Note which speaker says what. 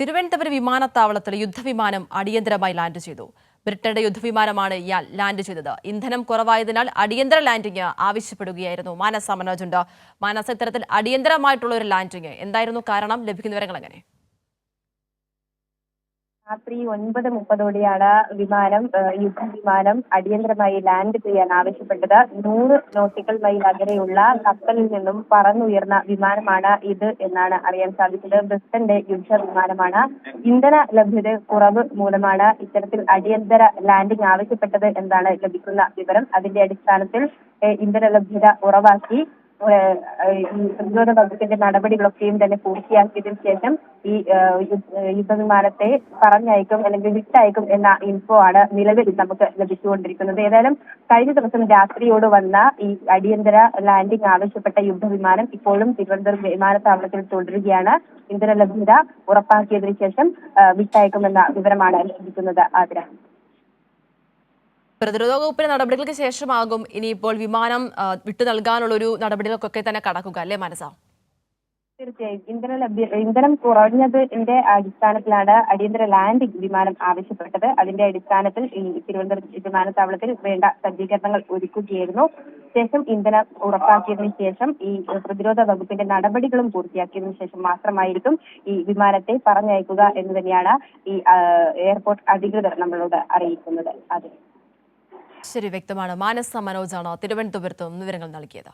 Speaker 1: തിരുവനന്തപുരം വിമാനത്താവളത്തിൽ യുദ്ധവിമാനം അടിയന്തരമായി ലാൻഡ് ചെയ്തു. ബ്രിട്ടന്റെ യുദ്ധവിമാനമാണ് ഇയാൾ ലാൻഡ് ചെയ്തത്. ഇന്ധനം കുറവായതിനാൽ അടിയന്തര ലാൻഡിംഗ് ആവശ്യപ്പെടുകയായിരുന്നു. മാനസ മനോജുണ്ട്. മാനസ, ഇത്തരത്തിൽ അടിയന്തരമായിട്ടുള്ള ഒരു ലാൻഡിംഗ് എന്തായിരുന്നു കാരണം? ലഭിക്കുന്ന വിവരങ്ങൾ എങ്ങനെ?
Speaker 2: രാത്രി 9:30 യുദ്ധവിമാനം അടിയന്തരമായി ലാൻഡ് ചെയ്യാൻ ആവശ്യപ്പെട്ടത്. 100 നോട്ടിക്കൽ മൈൽ അകലെയുള്ള കപ്പലിൽ നിന്നും പറന്നുയർന്ന വിമാനമാണ് ഇത് എന്നാണ് അറിയാൻ സാധിച്ചത്. ബ്രിട്ടന്റെ യുദ്ധവിമാനമാണ്. ഇന്ധന ലഭ്യത കുറവ് മൂലമാണ് ഇത്തരത്തിൽ അടിയന്തര ലാൻഡിംഗ് ആവശ്യപ്പെട്ടത് എന്നാണ് ലഭിക്കുന്ന വിവരം. അതിന്റെ അടിസ്ഥാനത്തിൽ ഇന്ധന ലഭ്യത ഉറവാക്കി ഈ പ്രതിരോധ വകുപ്പിന്റെ നടപടികളൊക്കെയും തന്നെ പൂർത്തിയാക്കിയതിനു ശേഷം ഈ യുദ്ധവിമാനത്തെ പറഞ്ഞയക്കും അല്ലെങ്കിൽ വിട്ടയക്കും എന്ന ഇൻഫോ ആണ് നിലവിൽ നമുക്ക് ലഭിച്ചുകൊണ്ടിരിക്കുന്നത്. ഏതായാലും കഴിഞ്ഞ ദിവസം രാത്രിയോട് വന്ന ഈ അടിയന്തര ലാൻഡിംഗ് ആവശ്യപ്പെട്ട യുദ്ധവിമാനം ഇപ്പോഴും തിരുവനന്തപുരം വിമാനത്താവളത്തിൽ തുടരുകയാണ്. ഇന്ധന ലഭ്യത ഉറപ്പാക്കിയതിനു ശേഷം വിട്ടയക്കുമെന്ന വിവരമാണ് ലഭിക്കുന്നത്. ആതിര,
Speaker 1: പ്രതിരോധ വകുപ്പിന്റെ നടപടികൾക്ക് ശേഷമാകും ഇനിയിപ്പോൾ വിമാനം വിട്ടു നൽകാനുള്ള ഒരു നടപടികൾക്കൊക്കെ തന്നെ കടക്കുക, അല്ലേ മനസ്സ?
Speaker 2: തീർച്ചയായും ഇന്ധനം കുറഞ്ഞതിന്റെ അടിസ്ഥാനത്തിലാണ് അടിയന്തര ലാൻഡിംഗ് വിമാനം ആവശ്യപ്പെട്ടത്. അതിന്റെ അടിസ്ഥാനത്തിൽ ഈ തിരുവനന്തപുരം വിമാനത്താവളത്തിൽ വേണ്ട സജ്ജീകരണങ്ങൾ ഒരുക്കുകയായിരുന്നു. ശേഷം ഇന്ധനം ഉറപ്പാക്കിയതിനു ശേഷം ഈ പ്രതിരോധ വകുപ്പിന്റെ നടപടികളും പൂർത്തിയാക്കിയതിനു ശേഷം മാത്രമായിരിക്കും ഈ വിമാനത്തെ പറഞ്ഞയക്കുക എന്ന് തന്നെയാണ് ഈ എയർപോർട്ട് അധികൃതർ നമ്മളോട് അറിയിക്കുന്നത്. അതെ,
Speaker 1: ശരി, വ്യക്തമാണ്. മാനസ മനോജാണ് തിരുവനന്തപുരത്ത് വിവരങ്ങൾ നൽകിയത്.